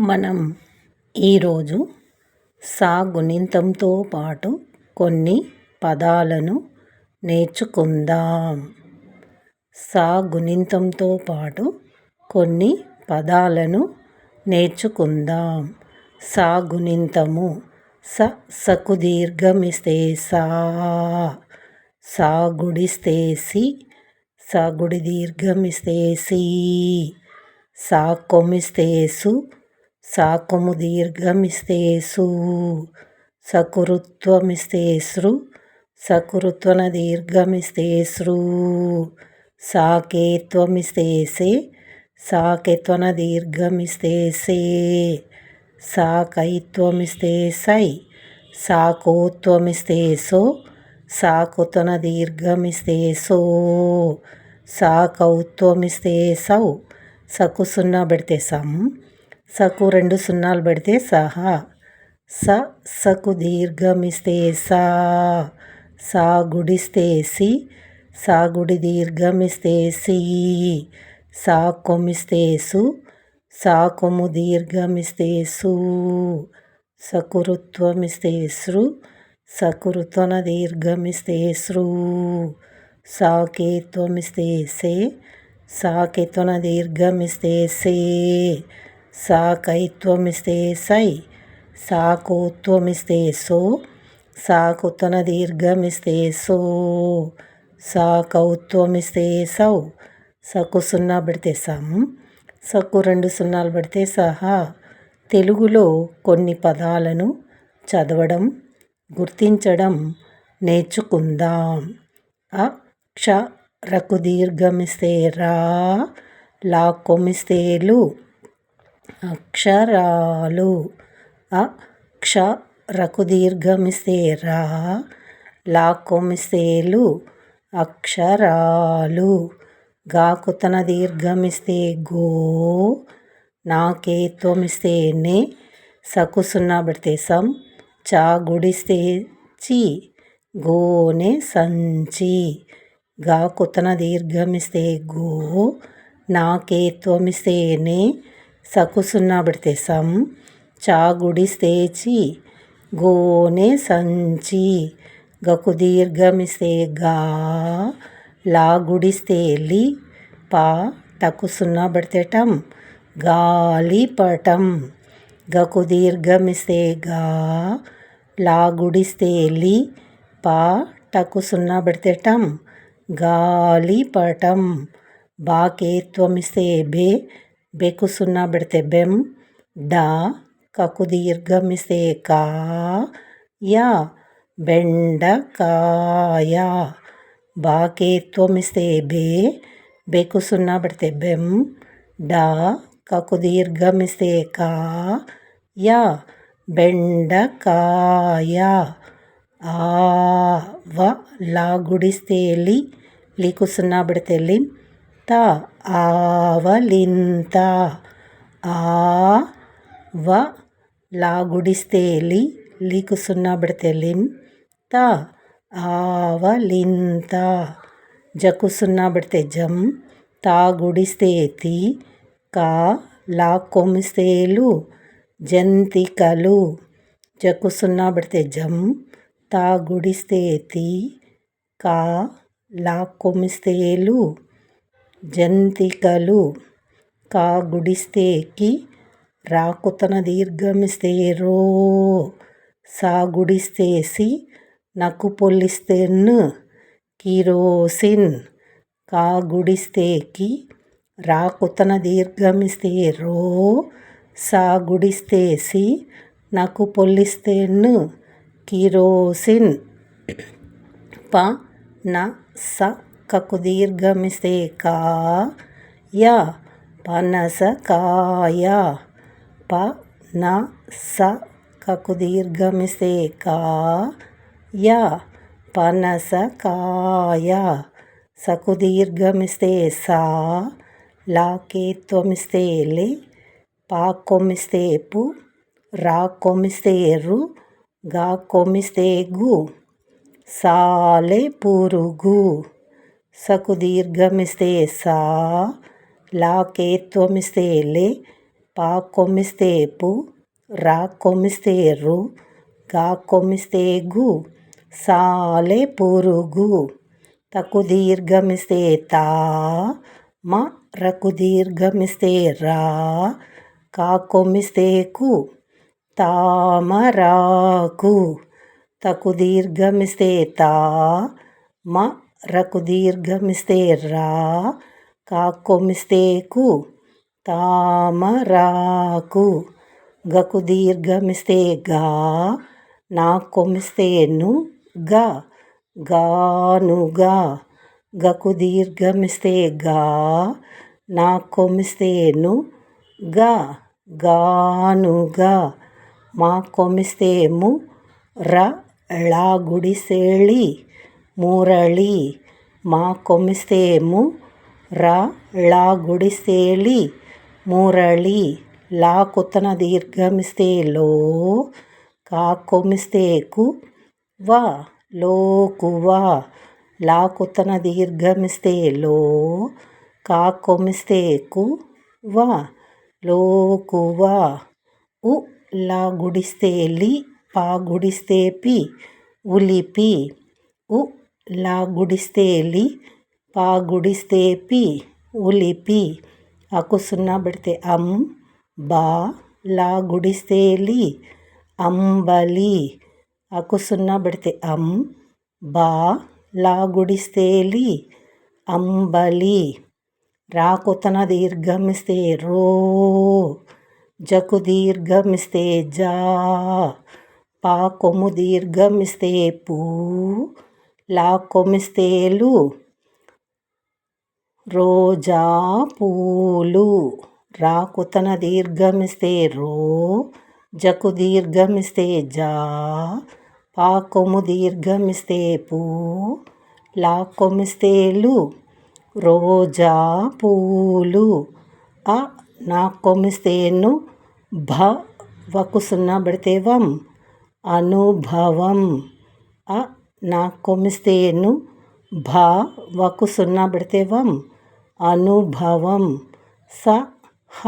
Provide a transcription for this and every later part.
మనం ఈరోజు సా గుణింతంతో పాటు కొన్ని పదాలను నేర్చుకుందాం. సా గుణింతంతో పాటు కొన్ని పదాలను నేర్చుకుందాం. సా గుణింతము సకు దీర్ఘమిస్తే సా, సా గుడిస్తే సి, సా గుడి దీర్ఘమిస్తే సి, సా కొమిస్తే సు, సా కొము దీర్ఘమిస్తే సు, సకురుత్వమిస్తే సృ, సకురుత్వన దీర్ఘమిస్తే సృ, సాకేత్వమిస్తే సే, సాకేత్వన దీర్ఘమిస్తే సే, సాకైత్వమిస్తే సై, సాకోత్వమిస్తే సో, సాకుతన దీర్ఘమిస్తే సో, సాకౌత్వమిస్తే సౌ, సకు సున్నా పెడితే సం, సకు రెండు సున్నాలు పెడితే సహా, సకు దీర్ఘమిస్తే సా, సా గుడిస్తే సి, సా గుడి దీర్ఘమిస్తే సి, సా కొమిస్తే సు, సా కొము దీర్ఘమిస్తే సు, సకురుత్వమిస్తే సృ, సకురుత్వన దీర్ఘమిస్తే సృ, సాకేత్వమిస్తే సే, సాకేత్వన దీర్ఘమిస్తే సే, సాకైత్వమిస్తే సై, సాకోత్వమిస్తే సో, సాకుతన దీర్ఘమిస్తే సో, సాకౌత్వమిస్తే సౌ, సకు సున్నా పెడితే సం, సకు రెండు సున్నాలు పెడితే సహా. తెలుగులో కొన్ని పదాలను చదవడం, గుర్తించడం నేర్చుకుందాం. రకు దీర్ఘమిస్తే రా, లా కొమిస్తే లు, అక్షరాలు. రకు దీర్ఘమిస్తే రా, లా కొమిస్తే లు, అక్షరాలు. గాకుతన దీర్ఘమిస్తే గో, నాకేత్వమిస్తే నే, సకు సున్నా పెడితే సం, చా గుడిస్తే చి, గోనే సంచి. గాకుతన దీర్ఘమిస్తే గో, నాకేత్వమిస్తే నే, సకు సున్నా పెడితే సం, చా గుడిస్తే చి, గోనే సంచి. గకు దీర్ఘమిస్తే గా, లా గుడిస్తే లి, పా టకు సున్నా పెడితే టం, గాలిపటం. గకు దీర్ఘమిస్తే గా, లా గుడిస్తే లి, పా టకు సున్నా పెడితే టం, గాలిపటం. బాకేత్వమిస్తే బే, బెకు సున్నా పెడితే బెం, డా కకు దీర్ఘమిస్తే కా, యా బెండకాయ. బాకేత్వమిస్తే బే, బెకు సున్నా పెడితే బెం, డా కకు దీర్ఘమిస్తే కా, యా బెండకాయ. లా గుడిస్తే లి, లికు సున్నా పెడితే లిం, త ఆవలింత. లా గుడిస్తే లి, లికు సున్నా పెడితే లిం, త ఆవలింత. జకు సున్నా పెడితే జం, తా గుడిస్తే తి, కా లా కొమిస్తే లు, జంతికలు. జకు సున్నా పెడితే జం, తా గుడిస్తే తి, కా లా కొమిస్తే లు, జంతికలు. కా గుడిస్తే కి, రాకుతన దీర్ఘమిస్తే రో, సా గుడిస్తే సి, నకు పొల్లిస్తే న్, కిరోసిన్. కా గుడిస్తే కి, రాకుతన దీర్ఘమిస్తే రో, సా గుడిస్తే సి, నకు పొల్లిస్తే న్, కిరోసిన్. న స కకు దీర్ఘమిస్తే కా, యా పనసకాయ. న స కకు దీర్ఘమిస్తే కా, యా పనసకాయ. సకు దీర్ఘమిస్తే సా, లాకేత్వమిస్తే లే, పా కొమిస్తే పు, రా కొమిస్తే రు, గా కొమిస్తే గు, సాలె పురుగు. సకు దీర్ఘమిస్తే సా, లాకేత్వమిస్తే లే, పా కొమ్మిస్తే పు, రా కొమ్మిస్తే రు, గా కొమ్మిస్తే గు, సాలే పురుగు. తకు దీర్ఘమిస్తే తా, మ రకు దీర్ఘమిస్తే రా, కా కొమ్మిస్తే కు, తామరాకు. తకు దీర్ఘమిస్తే తా, మ రకు దీర్ఘమిస్తే రా, కా కొమ్మిస్తే కు, తామరాకు. గకు దీర్ఘమిస్తే గా, నా కొమ్మిస్తే ను, గా, గానుగా. గకు దీర్ఘమిస్తే గా, నా కొమ్మిస్తే ను, గా, గానుగా. మా కొమ్మిస్తే ము, ర ళ గుడిసేళి, మురళి. మా కొమ్మిస్తే ము, ర ళ గుడిసేళి, మురళి. లా కుత్తన దీర్ఘమిస్తే లో, కా కొమ్మిస్తే కు, వా, లోకువా. లా కుత్తన దీర్ఘమిస్తే లో, కా కొమ్మిస్తే కు, వా, లోకువా. ఉ లా గుడిస్తే లి, పా గుడిస్తే పి, ఉలిపి. ఉ లా గుడిస్తే లి, పా గుడిస్తే పి, ఉలిపి. అకు సున్నా పెడితే అం, బా, లా గుడిస్తే లి, అంబలి. అకు సున్నా పెడితే అం, బా, లా గుడిస్తే లి, అంబలి. రా కుతన దీర్ఘమిస్తే రో, జకు దీర్ఘమిస్తే జా, పా కొమ్ము దీర్ఘమిస్తే పూ, లా కొమ్మిస్తే లు, రోజా పూలు. రా కుతన దీర్ఘమిస్తే రో, జకు దీర్ఘమిస్తే జా, పా కొమ్ము దీర్ఘమిస్తే పూ, లా కొమ్మిస్తే లు, రోజా పూలు. అ నా కొమ్మిస్తే ను, భ వకు సున్నా పెడితే వం, అనుభవం. అ నా కొమ్మిస్తే ను, భ వకు సున్నా పెడితే వం, అనుభవం. స హ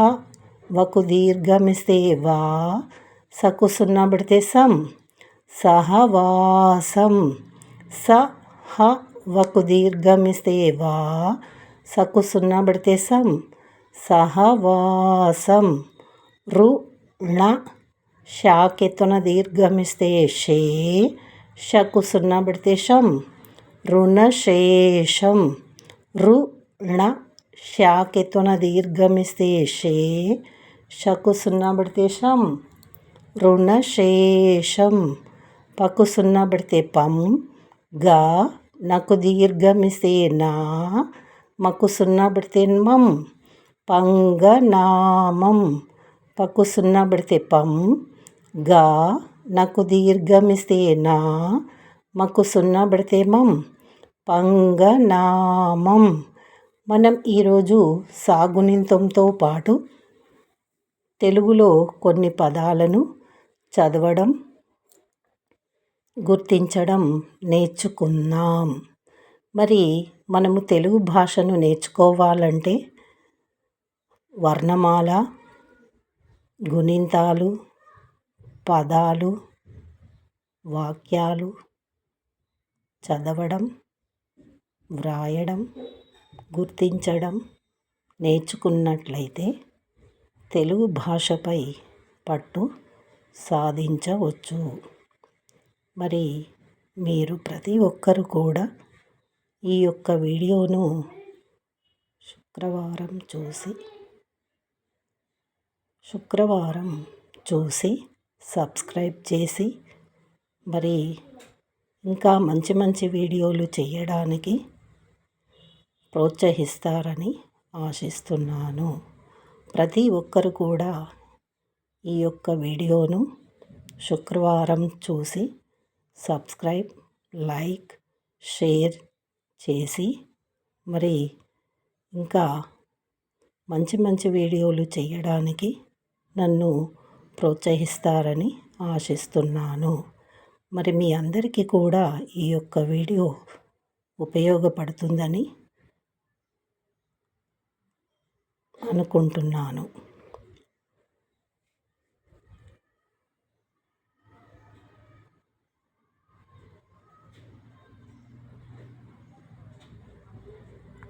వకు దీర్ఘమిస్తే వా, సకు సున్నా పెడితే సం, సహవాసం. స హ వకు దీర్ఘమిస్తే వా, సకు సున్నా పెడితే సం, సహవాసం. రు ణ షాకెత్తున దీర్ఘమిస్తే షే, షకు సున్నా పెడితే షం, రుణశేషం. రు ణ షాకెత్తున దీర్ఘమిస్తే షే, షకు సున్నా పెడితే షం, రుణశేషం. పకు సున్నా పెడితే పం, గా, నకు దీర్ఘమిస్తే నా, మకు సున్నా పెడితే మం, పంగనామం. పకు సున్నా పెడితే పం, గా, నకు దీర్ఘమిస్తే నా, మకు సున్నా పెడితే మం, పంగనామం. మనం ఈరోజు సాగునింతంతో పాటు తెలుగులో కొన్ని పదాలను చదవడం, గుర్తించడం నేర్చుకుందాం. మరి మనము తెలుగు భాషను నేర్చుకోవాలంటే వర్ణమాల, గుణింతాలు, పదాలు, వాక్యాలు చదవడం, వ్రాయడం, గుర్తించడం నేర్చుకున్నట్లయితే తెలుగు భాషపై పట్టు సాధించవచ్చు. మరి మీరు ప్రతి ఒక్కరు కూడా ఈ యొక్క వీడియోను శుక్రవారం చూసి సబ్స్క్రైబ్ చేసి మరి ఇంకా మంచి మంచి వీడియోలు చేయడానికి ప్రోత్సహిస్తారని ఆశిస్తున్నాను. ప్రతి ఒక్కరు కూడా ఈ యొక్క వీడియోను శుక్రవారం చూసి సబ్స్క్రైబ్, లైక్, షేర్ చేసి మరి ఇంకా మంచి మంచి వీడియోలు చేయడానికి నన్ను ప్రోత్సహిస్తారని ఆశిస్తున్నాను. మరి మీ అందరికీ కూడా ఈ యొక్క వీడియో ఉపయోగపడుతుందని అనుకుంటున్నాను.